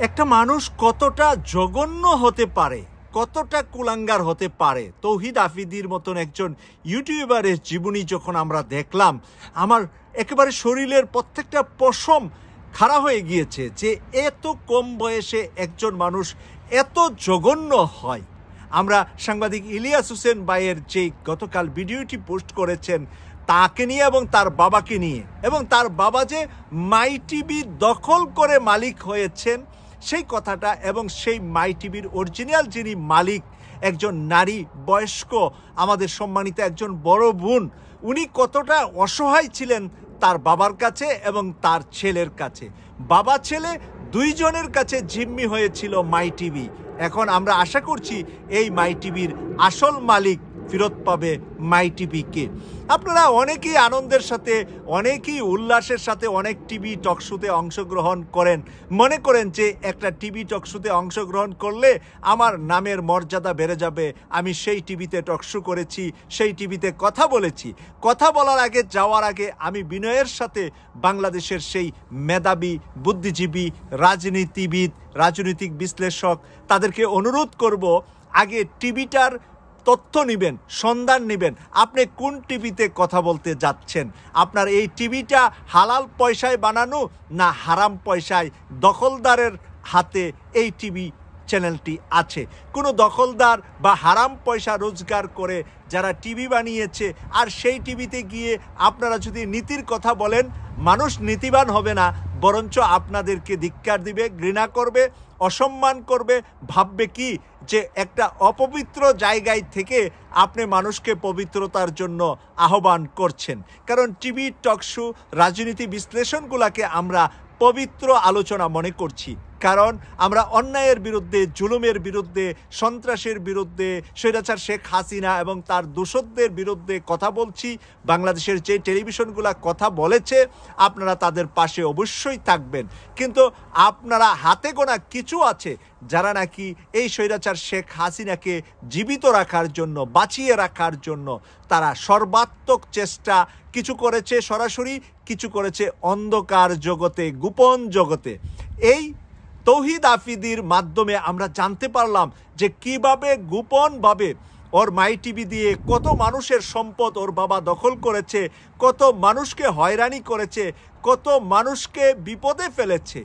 একটা মানুষ কতটা জঘন্য হতে পারে, কতটা কুলাঙ্গার হতে পারে, তৌহিদ আফ্রিদির মতন একজন ইউটিউবারের জীবনী যখন আমরা দেখলাম, আমার একেবারে শরীরের প্রত্যেকটা পশম খাড়া হয়ে গিয়েছে যে এত কম বয়সে একজন মানুষ এত জঘন্য হয়। আমরা সাংবাদিক ইলিয়াস হোসেন ভাইয়ের যে গতকাল ভিডিওটি পোস্ট করেছেন তাকে নিয়ে এবং তার বাবাকে নিয়ে, এবং তার বাবা যে মাই টিভি দখল করে মালিক হয়েছেন সেই কথাটা, এবং সেই মাই টিভির অরিজিনাল যিনি মালিক একজন নারী, বয়স্ক আমাদের সম্মানিত একজন বড় বোন, উনি কতটা অসহায় ছিলেন তার বাবার কাছে এবং তার ছেলের কাছে। বাবা ছেলে দুইজনের কাছে জিম্মি হয়েছিল মাই টিভি। এখন আমরা আশা করছি এই মাই টিভির আসল মালিক ফেরত পাবে মাই টিভিকে। আপনারা অনেকেই আনন্দের সাথে, অনেকেই উল্লাসের সাথে অনেক টিভি টকশোতে অংশগ্রহণ করেন, মনে করেন যে একটা টিভি টকশোতে অংশগ্রহণ করলে আমার নামের মর্যাদা বেড়ে যাবে, আমি সেই টিভিতে টকশো করেছি, সেই টিভিতে কথা বলেছি। কথা বলার আগে, যাওয়ার আগে আমি বিনয়ের সাথে বাংলাদেশের সেই মেধাবী, বুদ্ধিজীবী, রাজনীতিবিদ, রাজনৈতিক বিশ্লেষক তাদেরকে অনুরোধ করব, আগে টিভিটার তথ্য নেবেন, সন্ধান নেবেন, আপনি কোন টিভিতে কথা বলতে যাচ্ছেন। আপনার এই টিভিটা হালাল পয়সায় বানানো না হারাম পয়সায় দখলদারের হাতে এই টিভি চ্যানেলটি আছে। কোনো দখলদার বা হারাম পয়সা রোজগার করে যারা টিভি বানিয়েছে, আর সেই টিভিতে গিয়ে আপনারা যদি নীতির কথা বলেন, মানুষ নীতিবান হবে না, বরঞ্চ আপনাদেরকে ধিক্কার দিবে, ঘৃণা করবে, অসম্মান করবে, ভাববে কি যে একটা অপবিত্র জায়গায় থেকে আপনি মানুষকে পবিত্রতার জন্য আহ্বান করছেন। কারণ টিভি টকশো রাজনীতি বিশ্লেষণগুলোকে আমরা পবিত্র আলোচনা মনে করছি, কারণ আমরা অন্যায়ের বিরুদ্ধে, জুলুমের বিরুদ্ধে, সন্ত্রাসের বিরুদ্ধে, স্বৈরাচার শেখ হাসিনা এবং তার দোসরদের বিরুদ্ধে কথা বলছি। বাংলাদেশের যে টেলিভিশনগুলো কথা বলেছে আপনারা তাদের পাশে অবশ্যই থাকবেন, কিন্তু আপনারা হাতে গোনা কিছু আছে যারা নাকি এই স্বৈরাচার শেখ হাসিনাকে জীবিত রাখার জন্য, বাঁচিয়ে রাখার জন্য তারা সর্বাত্মক চেষ্টা কিছু করেছে সরাসরি, কিছু করেছে অন্ধকার জগতে, গোপন জগতে। এই তৌহিদ আফ্রিদির মাধ্যমে আমরা জানতে পারলাম যে কিভাবে গোপনভাবে ওর মাই টিভি দিয়ে কত মানুষের সম্পদ ওর বাবা দখল করেছে, কত মানুষকে হয়রানি করেছে, কত মানুষকে বিপদে ফেলেছে।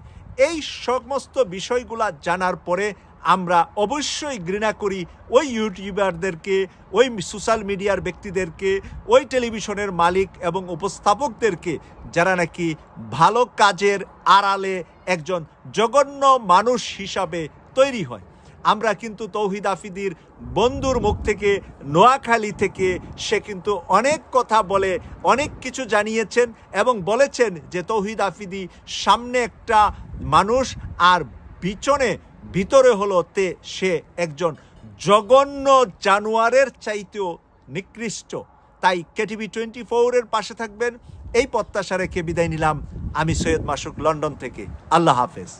এই সমস্ত বিষয়গুলা জানার পরে আমরা অবশ্যই ঘৃণা করি ওই ইউটিউবারদেরকে, ওই সোশ্যাল মিডিয়ার ব্যক্তিদেরকে, ওই টেলিভিশনের মালিক এবং উপস্থাপকদেরকে যারা নাকি ভালো কাজের আড়ালে একজন জঘন্য মানুষ হিসাবে তৈরি হয়। আমরা কিন্তু তৌহিদ আফ্রিদির বন্ধুর মুখ থেকে, নোয়াখালী থেকে সে কিন্তু অনেক কথা বলে অনেক কিছু জানিয়েছেন এবং বলেছেন যে তৌহিদ আফ্রিদি সামনে একটা মানুষ আর ভিতরে হলো সে একজন জঘন্য জানোয়ারের চাইতেও নিকৃষ্ট। তাই কেটিভি 24-এর পাশে থাকবেন এই প্রত্যাশা রেখে বিদায় নিলাম। আমি সৈয়দ মাসুক, লন্ডন থেকে। আল্লাহ হাফেজ।